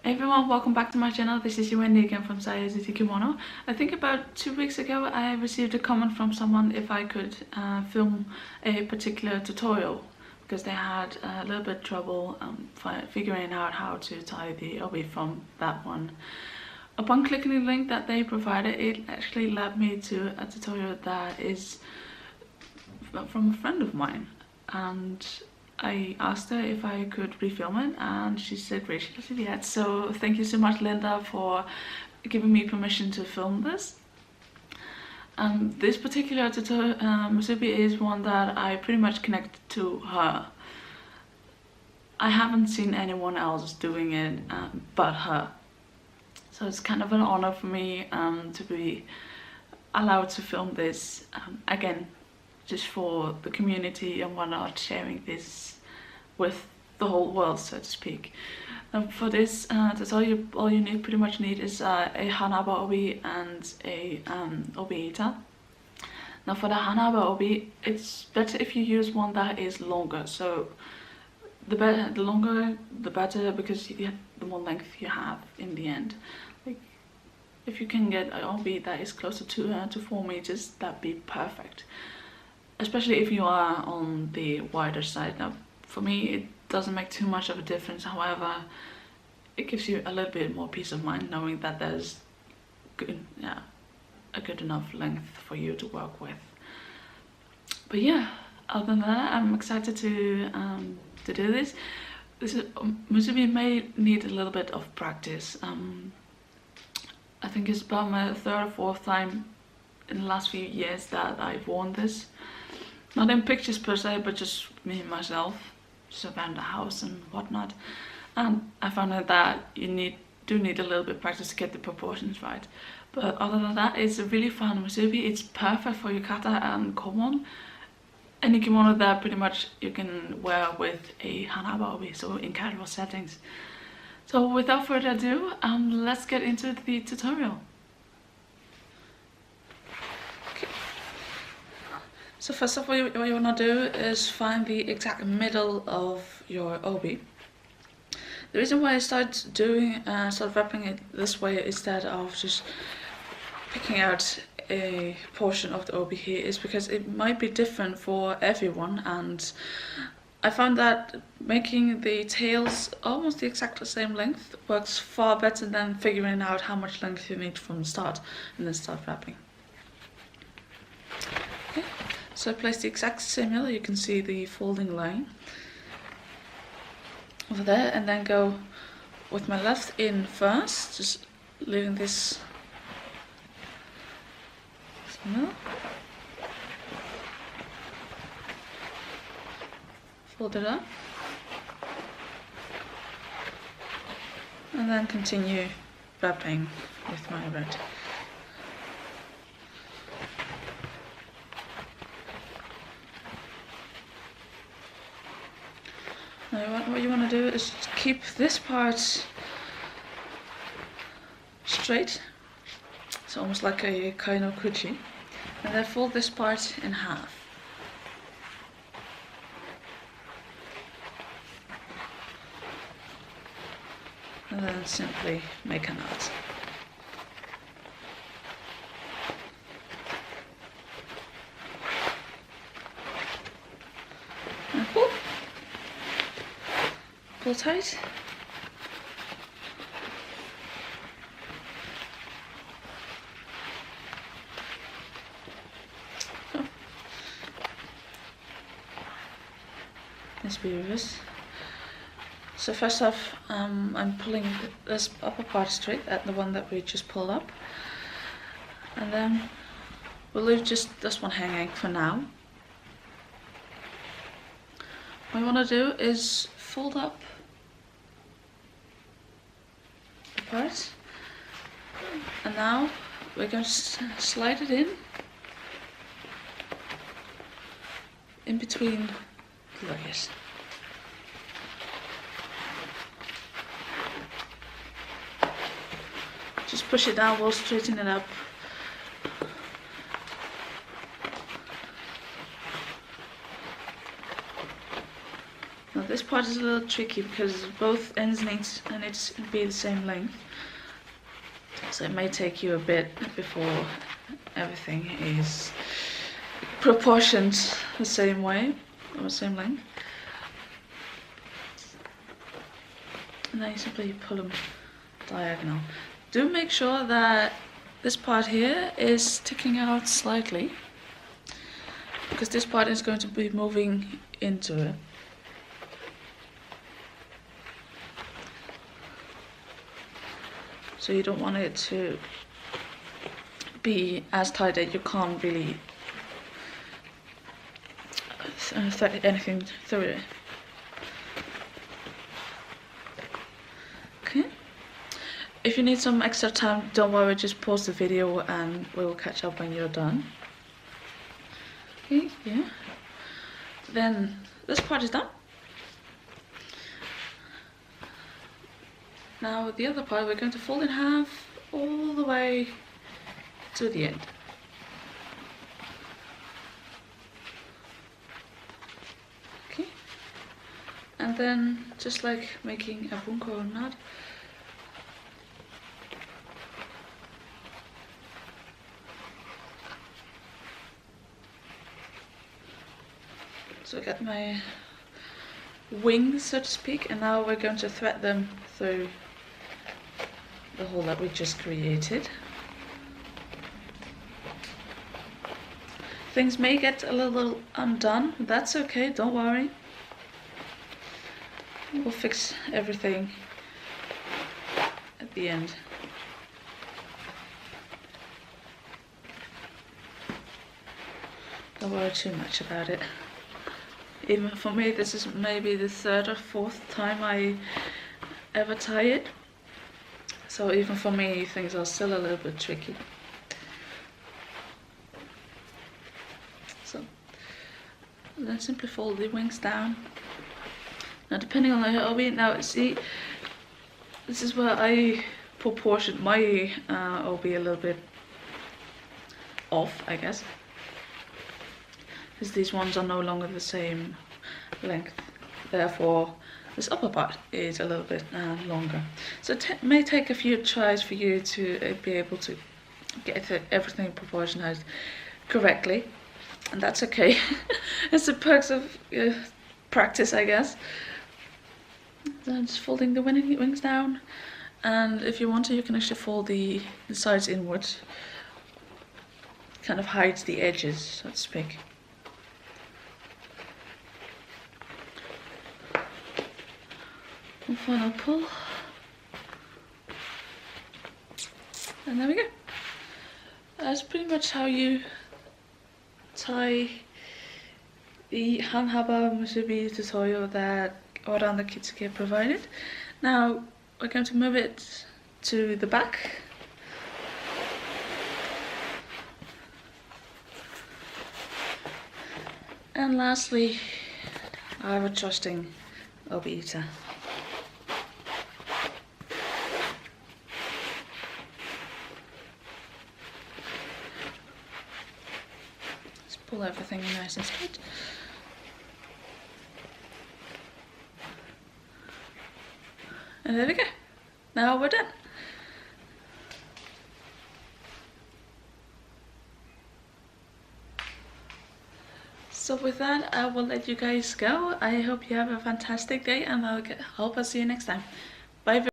Hey everyone, welcome back to my channel. This is Wendy again from Chayatsuji Kimono. I think about 2 weeks ago I received a comment from someone if I could film a particular tutorial because they had a little bit trouble figuring out how to tie the obi from that one. Upon clicking the link that they provided, it actually led me to a tutorial that is from a friend of mine, and I asked her if I could refilm it and she said graciously yes. So thank you so much, Linda, for giving me permission to film this. This particular tutorial, Musubi, is one that I pretty much connect to her. I haven't seen anyone else doing it but her. So it's kind of an honor for me to be allowed to film this again, just for the community and whatnot, sharing this with the whole world, so to speak. For this tutorial, all you pretty much need is a Hanhaba obi and a obi-eta. Now for the Hanhaba obi, it's better if you use one that is longer. So the longer the better, because the more length you have in the end. Like, if you can get an obi that is closer to 4 meters, that'd be perfect. Especially if you are on the wider side. Now, for me, it doesn't make too much of a difference. However, it gives you a little bit more peace of mind knowing that there's a good enough length for you to work with. But yeah, other than that, I'm excited to do this. Musubi may need a little bit of practice. I think it's about my 3rd or 4th time in the last few years that I've worn this. Not in pictures per se, but just me and myself, just around the house and whatnot. And I found out that you do need a little bit of practice to get the proportions right. But other than that, it's a really fun Musubi. It's perfect for yukata and komon. Any kimono that pretty much you can wear with a Hanhaba obi, so in casual settings. So without further ado, let's get into the tutorial. So first of all, what you want to do is find the exact middle of your obi. The reason why I started wrapping it this way instead of just picking out a portion of the obi here is because it might be different for everyone, and I found that making the tails almost the exact same length works far better than figuring out how much length you need from the start and then start wrapping. Okay. So I place the exact same middle. You can see the folding line over there, and then go with my left in first, just leaving this middle. Fold it up, and then continue wrapping with my red. Now what you want to do is keep this part straight, so almost like a kainokuchi, and then fold this part in half. And then simply make a knot. And pull. Pull tight. Oh. Let's be reversed. So first off, I'm pulling this upper part straight, at the one that we just pulled up, and then we'll leave just this one hanging for now. What you want to do is fold up the part, and now we're going to slide it in between the layers. Just push it down while straightening it up. Now this part part is a little tricky because both ends need to be the same length. So it may take you a bit before everything is proportioned the same way, or the same length. And then you simply pull them diagonal. Do make sure that this part here is sticking out slightly, because this part is going to be moving into it. So you don't want it to be as tight that you can't really thread anything through it. Okay. If you need some extra time, don't worry, just pause the video and we'll catch up when you're done. Okay, yeah. Then this part is done. Now the other part we're going to fold in half all the way to the end. Okay. And then just like making a bunko knot, so I got my wings, so to speak, and now we're going to thread them through the hole that we just created. Things may get a little undone, but that's okay, don't worry. We'll fix everything at the end. Don't worry too much about it. Even for me, this is maybe the third or fourth time I ever tie it. So even for me, things are still a little bit tricky. So then simply fold the wings down. Now depending on the obi, now see, this is where I proportioned my obi a little bit off, I guess. Because these ones are no longer the same length. Therefore, this upper part is a little bit longer. So it may take a few tries for you to be able to get everything proportioned correctly. And that's okay. It's the perks of practice, I guess. Then just folding the wings down. And if you want to, you can actually fold the sides inwards. Kind of hides the edges, so to speak. One final pull, and there we go. That's pretty much how you tie the Hanhaba Musubi tutorial that Oranda Kitsuke provided. Now we're going to move it to the back. And lastly, our trusting obi-ita. Pull everything nice and straight. And there we go. Now we're done. So with that, I will let you guys go. I hope you have a fantastic day, and hope I'll see you next time. Bye.